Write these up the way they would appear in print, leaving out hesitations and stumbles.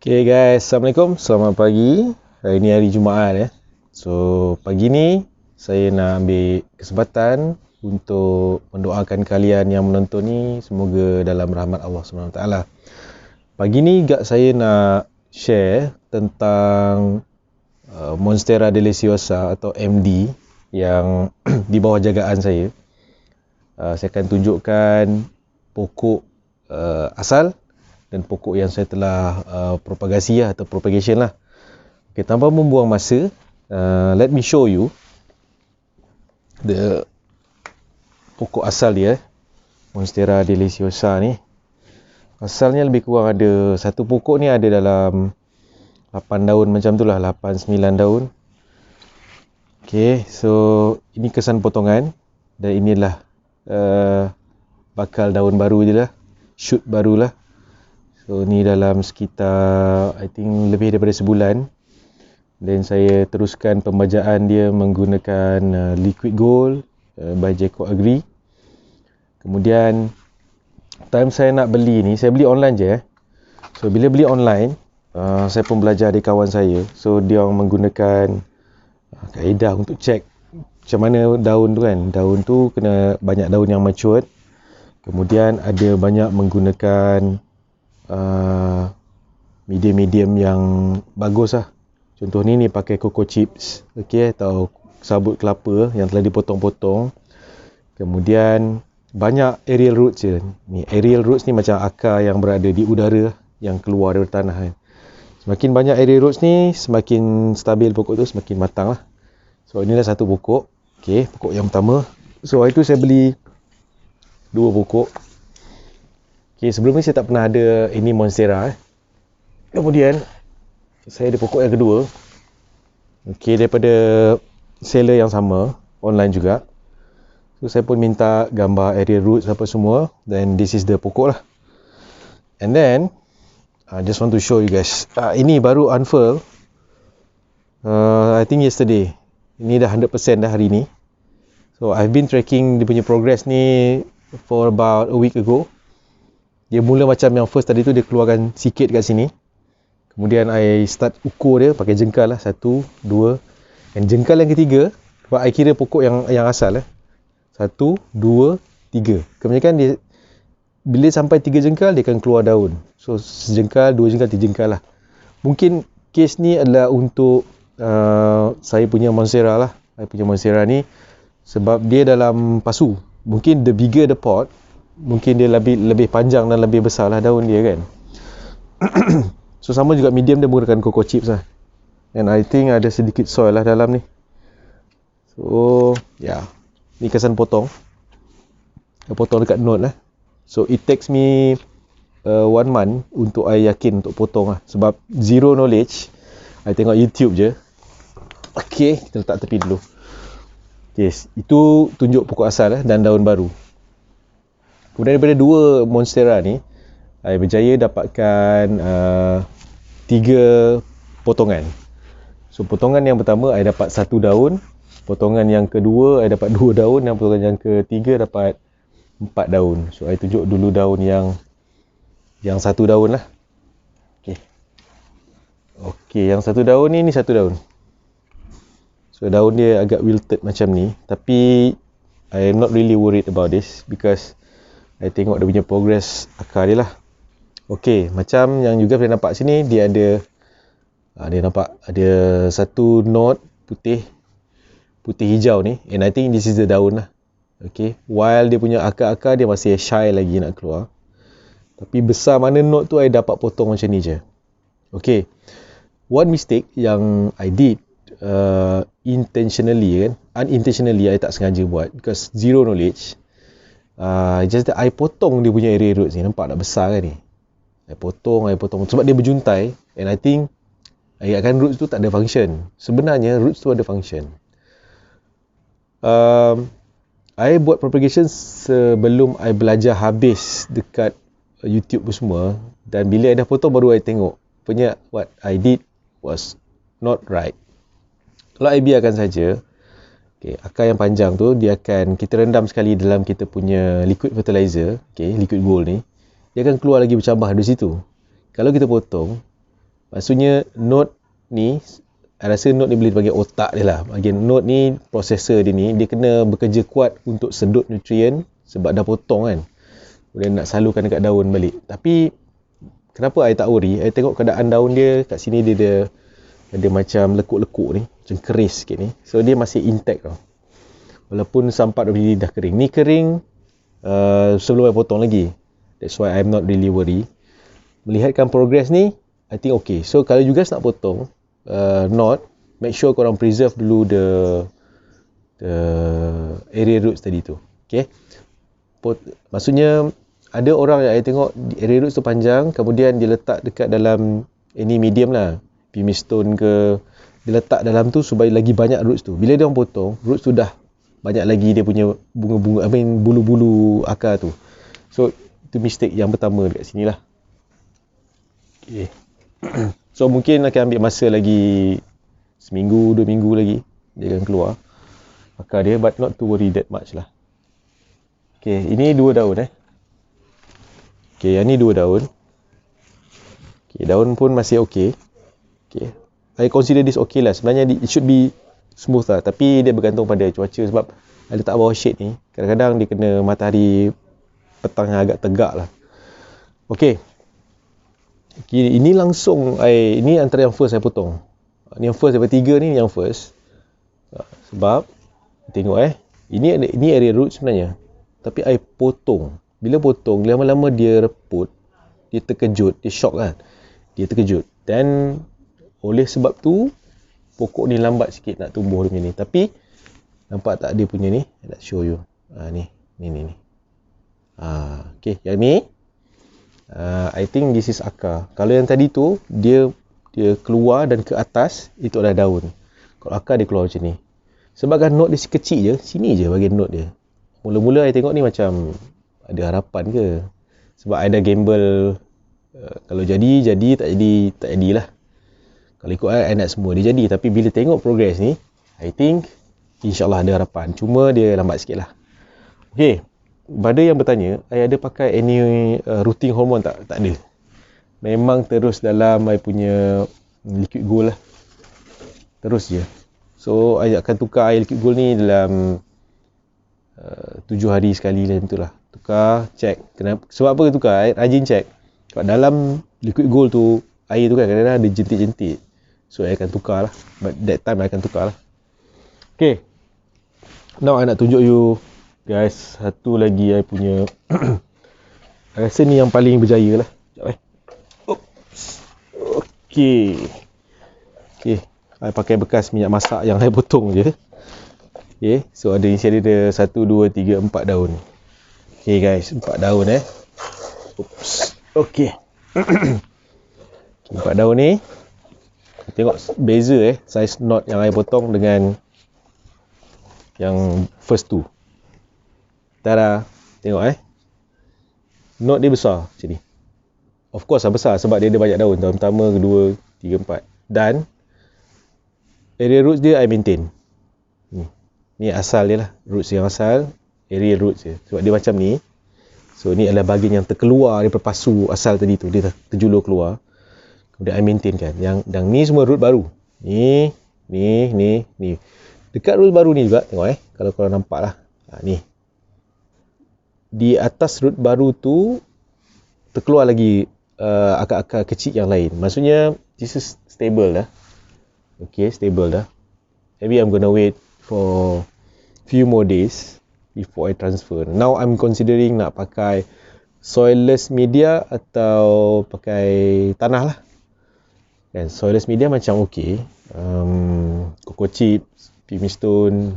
Okay guys, Assalamualaikum. Selamat pagi. Hari ni hari Jumaat ya. So, pagi ni saya nak ambil kesempatan untuk mendoakan kalian yang menonton ni semoga dalam rahmat Allah SWT. Pagi ni saya nak share tentang Monstera Deliciosa atau MD yang di bawah jagaan saya. Saya akan tunjukkan pokok asal dan pokok yang saya telah propagasi atau propagation lah. Okay, tanpa membuang masa, let me show you the pokok asal dia, Monstera Deliciosa ni. Asalnya lebih kurang ada, satu pokok ni ada dalam 8 daun macam tu lah, 8-9 daun. Okay, so ini kesan potongan dan inilah bakal daun baru je lah, shoot baru lah. So ni dalam sekitar I think lebih daripada sebulan. Dan saya teruskan pembajaan dia menggunakan liquid gold by Jacob Agri. Kemudian time saya nak beli ni, saya beli online je. So bila beli online, saya pun belajar dari kawan saya. So dia orang menggunakan kaedah untuk check macam mana daun tu kan. Daun tu kena banyak daun yang mature. Kemudian ada banyak menggunakan medium-medium yang bagus lah. Contoh ni pakai cocoa chips, okay, atau sabut kelapa yang telah dipotong-potong. Kemudian banyak aerial roots je. Ni aerial roots ni macam akar yang berada di udara yang keluar dari tanah kan. Semakin banyak aerial roots ni, semakin stabil pokok tu, semakin matang lah. So inilah satu pokok. Okay, pokok yang pertama. So hari tu saya beli 2 pokok. Okay, sebelum ni saya tak pernah ada ini Monstera. Kemudian saya ada pokok yang kedua. Okay, daripada seller yang sama, online juga. So saya pun minta gambar aerial roots apa semua. Then this is the pokok lah. And then I just want to show you guys. Ini baru unfurl. I think yesterday. Ini dah 100% dah hari ni. So I've been tracking dia punya progress ni for about a week ago. Dia mula macam yang first tadi tu, dia keluarkan sikit kat sini. Kemudian I start ukur dia pakai jengkal lah, 1, 2. Dan jengkal yang ketiga, sebab I kira pokok yang asal 1, 2, 3. Kebanyakan dia bila sampai 3 jengkal dia akan keluar daun. So sejengkal, 2 jengkal, 3 jengkal lah. Mungkin case ni adalah untuk saya punya Monstera lah. Saya punya Monstera ni sebab dia dalam pasu. Mungkin the bigger the pot, mungkin dia lebih panjang dan lebih besar lah daun dia kan. So sama juga medium dia menggunakan cocoa chips lah. And I think ada sedikit soil lah dalam ni. So yeah, ni kesan potong. Saya potong dekat note lah. So it takes me 1 month untuk I yakin untuk potong lah. Sebab zero knowledge, I tengok YouTube je. Okay, kita letak tepi dulu. Yes, itu tunjuk pokok asal dan daun baru. Kemudian daripada 2 Monstera ni, saya berjaya dapatkan 3 potongan. So potongan yang pertama saya dapat 1 daun, potongan yang kedua saya dapat 2 daun, dan potongan yang ketiga dapat 4 daun. So saya tunjuk dulu daun yang 1 daun lah. Okey, yang 1 daun ni 1 daun. So daun dia agak wilted macam ni, tapi I am not really worried about this because I tengok dia punya progress akar dia lah. Okey, macam yang juga boleh nampak sini, dia ada dia nampak ada 1 knot putih hijau ni, and I think this is the daun lah. Okey, while dia punya akar-akar dia masih shy lagi nak keluar. Tapi besar mana knot tu, I dapat potong macam ni je. Okey, one mistake yang I did intentionally kan, unintentionally I tak sengaja buat because zero knowledge. Just that I potong dia punya area roots ni. Nampak tak besar kan ni? I potong sebab dia berjuntai. And I think I ingatkan roots tu tak ada function. Sebenarnya roots tu ada function. I buat propagation sebelum I belajar habis dekat YouTube pun semua. Dan bila I dah potong baru I tengok punya what I did was not right. Kalau I biarkan saja, okay, akar yang panjang tu dia akan kita rendam sekali dalam kita punya liquid fertilizer, okay, liquid gold ni, dia akan keluar lagi bercambah dari situ. Kalau kita potong, Maksudnya node ni, saya rasa node ni boleh bagi otak dia lah. Bahagian node ni, processor dia ni, dia kena bekerja kuat untuk sedut nutrien sebab dah potong kan. Kemudian nak salurkan dekat daun balik. Tapi kenapa I tak worry? I tengok keadaan daun dia kat sini, dia ada macam lekuk-lekuk ni, macam keris sikit ni. So dia masih intact tau. Walaupun some part of dia dah kering. Ni kering sebelum I potong lagi. That's why I'm not really worry. Melihatkan progress ni, I think okay. So kalau you guys nak potong knot, make sure korang preserve dulu the area roots tadi tu. Okay. Maksudnya ada orang yang I tengok area roots tu panjang, kemudian dia letak dekat dalam any medium lah, pumice stone ke, dia letak dalam tu supaya lagi banyak roots tu. Bila dia orang potong, roots tu dah banyak lagi dia punya bunga-bunga, bulu-bulu akar tu. So itu mistake yang pertama dekat sini lah. Okay. So mungkin akan ambil masa lagi seminggu, 2 minggu lagi dia akan keluar akar dia, but not to worry that much lah. Okay, ini 2 daun Okay, yang ni 2 daun. Okay, daun pun masih okay. Okay, I consider this okay lah. Sebenarnya it should be smooth lah, tapi dia bergantung pada cuaca. Sebab I letak bawah shade ni, kadang-kadang dia kena matahari petang yang agak tegak lah. Okay, ini langsung ini antara yang first saya potong. Ni yang first daripada 3 ni yang first. Sebab tengok ini area root sebenarnya, tapi I potong. Bila potong, lama-lama dia reput, dia terkejut, dia shock kan, dia terkejut. Dan oleh sebab tu pokok ni lambat sikit nak tumbuh dengan ni. Tapi nampak tak dia punya ni, I nak show you. Ni. Okay, yang ni I think this is akar. Kalau yang tadi tu dia keluar dan ke atas, itu adalah daun. Kalau akar dia keluar macam ni. Sebab kan node dia kecil je, sini je bahagian node dia. Mula-mula I tengok ni macam ada harapan ke. Sebab I dah gamble, kalau jadi, tak jadilah. Kalau ikut I nak semua dia jadi. Tapi bila tengok progress ni, I think InsyaAllah ada harapan. Cuma dia lambat sikit lah. Okay, pada yang bertanya, I ada pakai any rooting hormone tak? Tak ada. Memang terus dalam I punya liquid gold lah. Terus je. So, I akan tukar air liquid gold ni dalam 7 hari sekali macam tu lah. Tukar, check. Kenapa? Sebab apa tukar? I rajin check. Sebab dalam liquid gold tu, air tu kan kadang-kadang ada jentik-jentik. So, I akan tukar lah. But that time, I akan tukar lah. Okay. Now, I nak tunjuk you guys satu lagi I punya I rasa ni yang paling berjaya lah. Sekejap Okay, I pakai bekas minyak masak yang I potong je. Okay, so ada isi ada 1, 2, 3, 4 daun. Okay guys, 4 daun Okay. 4 daun ni, tengok beza size knot yang I potong dengan yang first tu. Tada, tengok knot dia besar macam ni. Of course besar sebab dia ada banyak daun. Daun pertama, kedua, 3, 4. Dan area roots dia I maintain. Ni asal dia lah. Roots yang asal, area roots dia. Sebab dia macam ni. So ni adalah bahagian yang terkeluar daripada pasu asal tadi tu. Dia terjulur keluar. Kemudian I maintain kan. Yang ni semua root baru. Ni. Dekat root baru ni juga, tengok kalau korang nampak lah. Ni. Di atas root baru tu terkeluar lagi akar-akar kecil yang lain. Maksudnya this is stable dah. Okay, stable dah. Maybe I'm gonna wait for few more days before I transfer. Now I'm considering nak pakai soilless media atau pakai tanah lah. Kan, soilless media macam okay. Cocoa chips, pumice stone,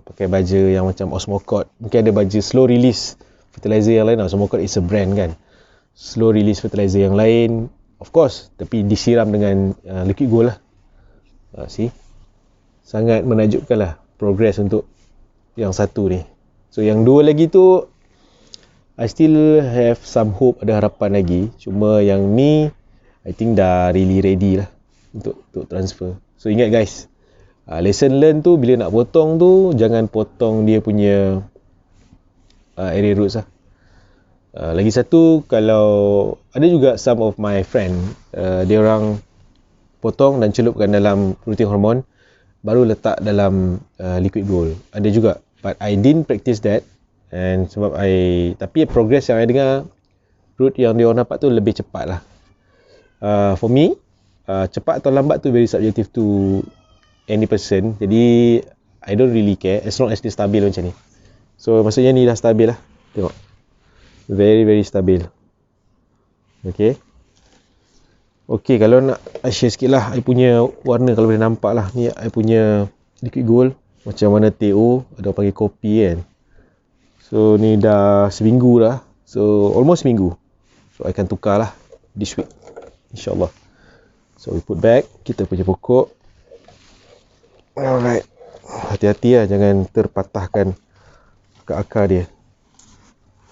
pakai baja yang macam Osmocote. Mungkin ada baja slow release fertilizer yang lain. Osmocote is a brand kan. Slow release fertilizer yang lain, of course, tapi disiram dengan liquid gold lah. See, sangat menakjubkan lah progress untuk yang satu ni. So yang dua lagi tu I still have some hope, ada harapan lagi. Cuma yang ni I think dah really ready lah untuk transfer. So ingat guys, lesson learn tu bila nak potong tu jangan potong dia punya area roots lah. Lagi satu, kalau ada juga some of my friend dia orang potong dan celupkan dalam protein hormone, baru letak dalam liquid gold. Ada juga, but I didn't practice that. And sebab tapi progress yang I dengar, route yang dia orang dapat tu lebih cepat lah. For me, cepat atau lambat tu very subjective to any person. Jadi I don't really care as long as dia stabil macam ni. So maksudnya ni dah stabil lah. Tengok, very very stabil. Okay, kalau nak I share sikit lah I punya warna. Kalau boleh nampak lah, ni I punya liquid gold macam warna TO, ada orang panggil kopi kan. So ni dah seminggu dah, so almost seminggu. So I akan tukar lah this week, InsyaAllah. So we put back kita punya pokok. Alright, hati-hati lah, jangan terpatahkan akar-akar dia.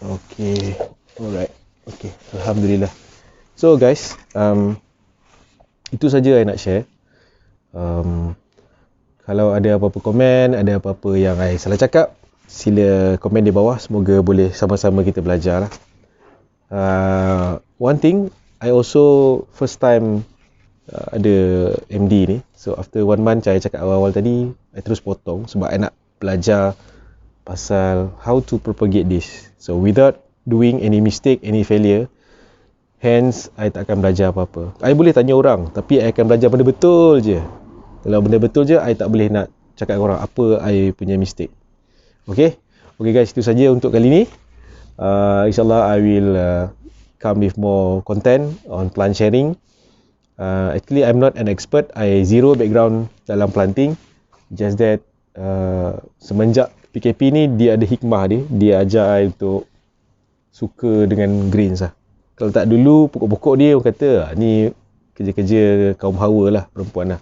Okay, alright. Okay, Alhamdulillah. So guys, itu saja saya nak share. Kalau ada apa-apa komen, ada apa-apa yang saya salah cakap, sila komen di bawah. Semoga boleh sama-sama kita belajar lah. One thing, I also first time ada MD ni. So after 1 month, saya cakap awal-awal tadi, I terus potong sebab I nak belajar pasal how to propagate this. So without doing any mistake, any failure, hence I tak akan belajar apa-apa. I boleh tanya orang, tapi I akan belajar benda betul je. Kalau benda betul je, I tak boleh nak cakap dengan orang apa I punya mistake. Okay guys, itu saja untuk kali ni. InsyaAllah I will come with more content on plant sharing. Actually I'm not an expert, I zero background dalam planting. Just that semenjak PKP ni, dia ada hikmah dia ajar I untuk suka dengan greens lah. Kalau tak dulu, pokok-pokok dia orang kata ni kerja-kerja kaum hawa lah, perempuan lah.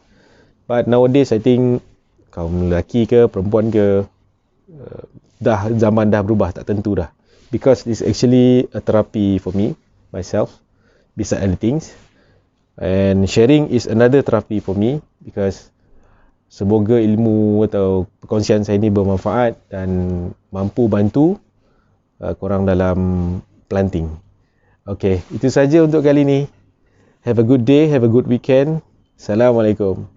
But nowadays I think kaum lelaki ke perempuan ke, zaman dah berubah, tak tentu dah. Because it's actually a therapy for me, myself, beside other things. And sharing is another therapy for me, because semoga ilmu atau perkongsian saya ni bermanfaat dan mampu bantu korang dalam planting. Okay, itu saja untuk kali ni. Have a good day, have a good weekend. Assalamualaikum.